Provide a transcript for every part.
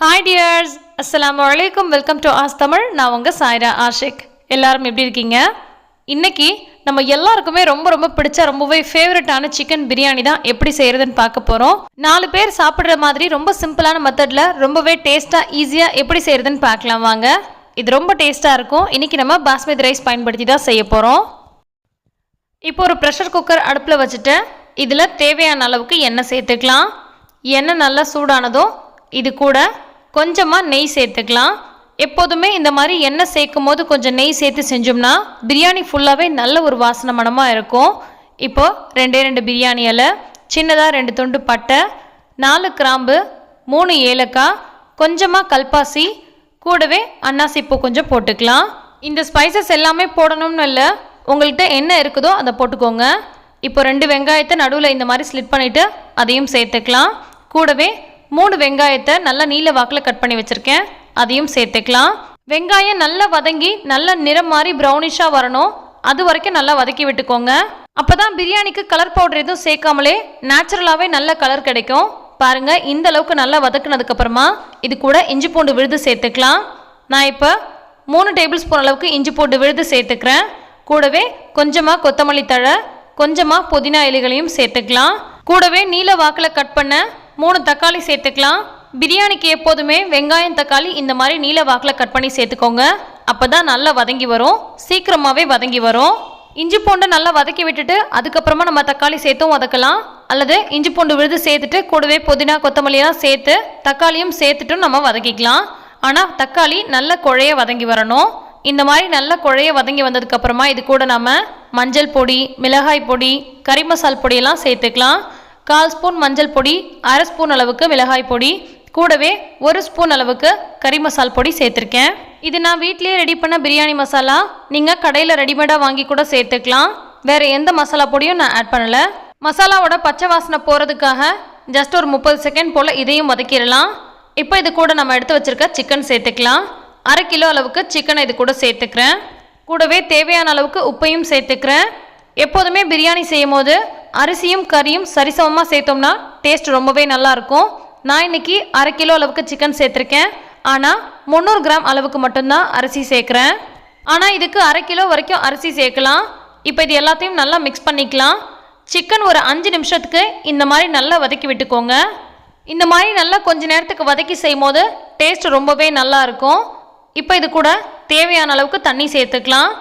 Hi tears, அஸ்ஸலாமு அலைக்கும். Welcome to as Tamil. நான் உங்கள் சாய்ரா ஆஷிக். எல்லாரும் எப்படி இருக்கீங்க? இன்றைக்கி நம்ம எல்லாருக்குமே ரொம்ப பிடிச்ச ரொம்பவே ஃபேவரட்டான சிக்கன் பிரியாணி தான் எப்படி செய்கிறதுன்னு பார்க்க போகிறோம். 4 பேர் சாப்பிட்ற மாதிரி ரொம்ப சிம்பிளான மெத்தடில் ரொம்பவே டேஸ்ட்டாக ஈஸியாக எப்படி செய்கிறதுன்னு பார்க்கலாம் வாங்க. இது ரொம்ப டேஸ்ட்டாக இருக்கும். இன்றைக்கி நம்ம பாஸ்மதி ரைஸ் பயன்படுத்தி தான் செய்ய போகிறோம். இப்போ ஒரு ப்ரெஷர் குக்கர் அடுப்பில் வச்சுட்டு இதில் தேவையான அளவுக்கு எண்ணெய் சேர்த்துக்கலாம். எண்ணெய் நல்லா சூடானதும் இது கூட கொஞ்சமாக நெய் சேர்த்துக்கலாம். எப்போதுமே இந்த மாதிரி எண்ணெய் சேர்க்கும் போது கொஞ்சம் நெய் சேர்த்து செஞ்சோம்னா பிரியாணி ஃபுல்லாகவே நல்ல ஒரு வாசனை மணமாக இருக்கும். இப்போது 2 பிரியாணி இலை, சின்னதாக 2 துண்டு பட்டை, 4 கிராம்பு, 3 ஏலக்காய், கொஞ்சமாக கல்பாசி, கூடவே அன்னாசி பூ கொஞ்சம் போட்டுக்கலாம். இந்த ஸ்பைசஸ் எல்லாமே போடணும்னு இல்லை, உங்கள்கிட்ட என்ன இருக்குதோ அதை போட்டுக்கோங்க. இப்போ 2 வெங்காயத்தை நடுவில் இந்த மாதிரி ஸ்லிட் பண்ணிவிட்டு அதையும் சேர்த்துக்கலாம். கூடவே 3 வெங்காயத்தை நல்லா நீல வாக்கில் கட் பண்ணி வச்சுருக்கேன், அதையும் சேர்த்துக்கலாம். வெங்காயம் நல்லா வதங்கி நல்ல நிறம் மாதிரி ப்ரௌனிஷாக வரணும். அது வரைக்கும் நல்லா வதக்கி விட்டுக்கோங்க. அப்போ தான் பிரியாணிக்கு கலர் பவுடர் எதுவும் சேர்க்காமலே நேச்சுரலாகவே நல்ல கலர் கிடைக்கும். பாருங்கள், இந்த அளவுக்கு நல்லா வதக்குனதுக்கப்புறமா இது கூட இஞ்சி பூண்டு விழுது சேர்த்துக்கலாம். நான் இப்போ 3 டேபிள் ஸ்பூன் அளவுக்கு இஞ்சி பூண்டு விழுது சேர்த்துக்கிறேன். கூடவே கொஞ்சமாக கொத்தமல்லி தழை, கொஞ்சமாக புதினா இலைகளையும் சேர்த்துக்கலாம். கூடவே நீல வாக்கில் கட் பண்ண 3 தக்காளி சேர்த்துக்கலாம். பிரியாணிக்கு எப்போதுமே வெங்காயம் தக்காளி இந்த மாதிரி நீல வாக்கில் கட் பண்ணி சேர்த்துக்கோங்க. அப்போ தான் நல்லா வதங்கி வரும், சீக்கிரமாகவே வதங்கி வரும். இஞ்சி பூண்டை நல்லா வதக்கி விட்டுட்டு அதுக்கப்புறமா நம்ம தக்காளி சேர்த்தும் வதக்கலாம். அல்லது இஞ்சி பூண்டு விழுது சேர்த்துட்டு கூடவே புதினா கொத்தமல்லியெல்லாம் சேர்த்து தக்காளியும் சேர்த்துட்டும் நம்ம வதக்கிக்கலாம். ஆனால் தக்காளி நல்ல குழைய வதங்கி வரணும். இந்த மாதிரி நல்ல குழைய வதங்கி வந்ததுக்கப்புறமா இது கூட நம்ம மஞ்சள் பொடி, மிளகாய் பொடி, கறி மசால் பொடியெல்லாம் சேர்த்துக்கலாம். 1/4 ஸ்பூன் மஞ்சள் பொடி, 1/2 ஸ்பூன் அளவுக்கு மிளகாய் பொடி, கூடவே 1 ஸ்பூன் அளவுக்கு கறி மசால் பொடி சேர்த்துருக்கேன். இது நான் வீட்டிலேயே ரெடி பண்ண பிரியாணி மசாலா. நீங்கள் கடையில் ரெடிமேடாக வாங்கி கூட சேர்த்துக்கலாம். வேறு எந்த மசாலா பொடியும் நான் ஆட் பண்ணலை. மசாலாவோட பச்சை வாசனை போகிறதுக்காக ஜஸ்ட் ஒரு 30 செகண்ட் போல் இதையும் வதக்கிடலாம். இப்போ இது கூட நம்ம எடுத்து வச்சுருக்க சிக்கன் சேர்த்துக்கலாம். 1/2 கிலோ அளவுக்கு சிக்கனை இது கூட சேர்த்துக்கிறேன். கூடவே தேவையான அளவுக்கு உப்பையும் சேர்த்துக்கிறேன். எப்போதுமே பிரியாணி செய்யும் போது அரிசியும் கறியும் சரிசமமாக சேர்த்தோம்னா டேஸ்ட் ரொம்பவே நல்லாயிருக்கும். நான் இன்றைக்கி 1/2 கிலோ அளவுக்கு சிக்கன் சேர்த்துருக்கேன். ஆனால் 300 கிராம் அளவுக்கு மட்டும்தான் அரிசி சேர்க்குறேன். ஆனால் இதுக்கு 1/2 கிலோ வரைக்கும் அரிசி சேர்க்கலாம். இப்போ இது எல்லாத்தையும் நல்லா மிக்ஸ் பண்ணிக்கலாம். சிக்கன் ஒரு 5 நிமிஷத்துக்கு இந்த மாதிரி நல்லா வதக்கி விட்டுக்கோங்க. இந்த மாதிரி நல்லா கொஞ்ச நேரத்துக்கு வதக்கி செய்யும் போது டேஸ்ட் ரொம்பவே நல்லாயிருக்கும். இப்போ இது கூட தேவையான அளவுக்கு தண்ணி சேர்த்துக்கலாம்.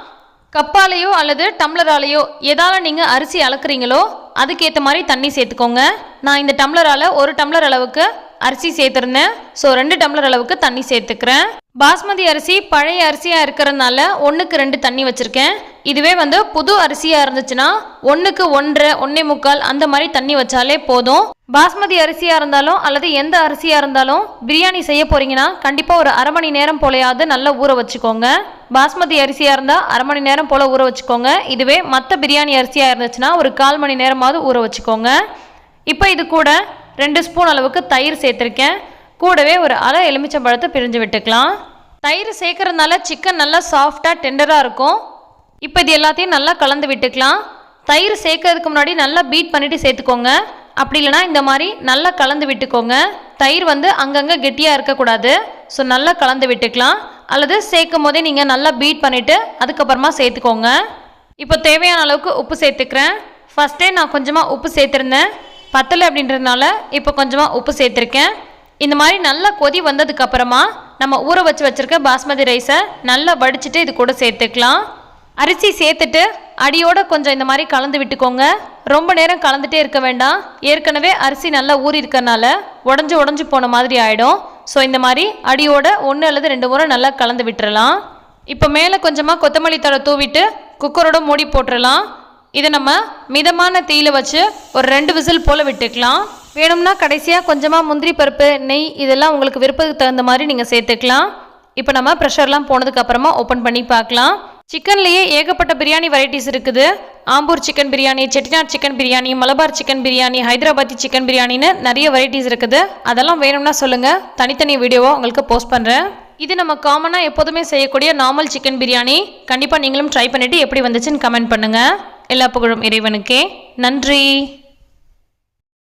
கப்பாலேயோ அல்லது டம்ளராலேயோ எதால் நீங்கள் அரிசி அளக்குறீங்களோ அதுக்கேற்ற மாதிரி தண்ணி சேர்த்துக்கோங்க. நான் இந்த டம்ளரால் 1 டம்ளர் அளவுக்கு அரிசி சேர்த்துருந்தேன். ஸோ 2 டம்ளர் அளவுக்கு தண்ணி சேர்த்துக்கிறேன். பாஸ்மதி அரிசி பழைய அரிசியாக இருக்கிறதுனால 1க்கு 2 தண்ணி வச்சுருக்கேன். இதுவே புது அரிசியாக இருந்துச்சுன்னா 1க்கு 1.5, 1.25 அந்த மாதிரி தண்ணி வச்சாலே போதும். பாஸ்மதி அரிசியாக இருந்தாலும் அல்லது எந்த அரிசியாக இருந்தாலும் பிரியாணி செய்ய போகிறீங்கன்னா கண்டிப்பாக ஒரு 1/2 மணி நேரம் போலையாவது நல்லா ஊற வச்சுக்கோங்க. பாஸ்மதி அரிசியாக இருந்தால் 1/2 மணி நேரம் போல் ஊற வச்சுக்கோங்க. இதுவே மற்ற பிரியாணி அரிசியாக இருந்துச்சுன்னா ஒரு 1/4 மணி நேரமாவது ஊற வச்சுக்கோங்க. இப்போ இது கூட 2 ஸ்பூன் அளவுக்கு தயிர் சேர்த்துருக்கேன். கூடவே ஒரு அரை எலுமிச்சம்பழத்தை பிரிஞ்சு விட்டுக்கலாம். தயிர் சேர்க்கறதுனால சிக்கன் நல்லா சாஃப்டாக டெண்டராக இருக்கும். இப்போ இது எல்லாத்தையும் நல்லா கலந்து விட்டுக்கலாம். தயிர் சேர்க்கறதுக்கு முன்னாடி நல்லா பீட் பண்ணிவிட்டு சேர்த்துக்கோங்க. அப்படி இல்லைனா இந்த மாதிரி நல்லா கலந்து விட்டுக்கோங்க. தயிர் அங்கங்கே கெட்டியாக இருக்கக்கூடாது. ஸோ நல்லா கலந்து விட்டுக்கலாம். அல்லது சேர்க்கும் போதே நீங்கள் நல்லா பீட் பண்ணிவிட்டு அதுக்கப்புறமா சேர்த்துக்கோங்க. இப்போ தேவையான அளவுக்கு உப்பு சேர்த்துக்கிறேன். ஃபஸ்ட்டே நான் கொஞ்சமாக உப்பு சேர்த்துருந்தேன், பத்தலை அப்படின்றதுனால இப்போ கொஞ்சமாக உப்பு சேர்த்துருக்கேன். இந்த மாதிரி நல்லா கொதி வந்ததுக்கப்புறமா நம்ம ஊற வச்சுருக்க பாஸ்மதி ரைஸை நல்லா வடிச்சிட்டு இது கூட சேர்த்துக்கலாம். அரிசி சேர்த்துட்டு அடியோடு கொஞ்சம் இந்த மாதிரி கலந்து விட்டுக்கோங்க. ரொம்ப நேரம் கலந்துட்டே இருக்க வேண்டாம். ஏற்கனவே அரிசி நல்லா ஊறி இருக்கறனால உடஞ்சி போன மாதிரி ஆகிடும். ஸோ இந்த மாதிரி அடியோட 1 அல்லது 2 முறை நல்லா கலந்து விட்டுறலாம். இப்போ மேலே கொஞ்சமாக கொத்தமல்லி தழை தூவிட்டு குக்கரோட மூடி போட்டுடலாம். இதை நம்ம மிதமான தீயில் வச்சு ஒரு 2 விசில் போல் விட்டுக்கலாம். வேணும்னா கடைசியாக கொஞ்சமாக முந்திரி பருப்பு, நெய் இதெல்லாம் உங்களுக்கு விருப்பத்துக்கு தகுந்த மாதிரி நீங்கள் சேர்த்துக்கலாம். இப்போ நம்ம ப்ரெஷர்லாம் போனதுக்கப்புறமா ஓப்பன் பண்ணி பார்க்கலாம். சிக்கன்லேயே ஏகப்பட்ட பிரியாணி வெரைட்டிஸ் இருக்குது. Ambur chicken biryani, Chettinad chicken biryani, Malabar chicken biryani, Hyderabadi chicken பிரியாணின்னு நிறைய வெரைட்டிஸ் இருக்குது. அதெல்லாம் வேணும்னா சொல்லுங்கள், தனித்தனி வீடியோவாக உங்களுக்கு போஸ்ட் பண்ணுறேன். இது நம்ம காமனாக எப்போதுமே செய்யக்கூடிய நார்மல் சிக்கன் பிரியாணி. கண்டிப்பாக நீங்களும் ட்ரை பண்ணிவிட்டு எப்படி வந்துச்சுன்னு கமெண்ட் பண்ணுங்கள். எல்லா புகழும் இறைவனுக்கே. நன்றி.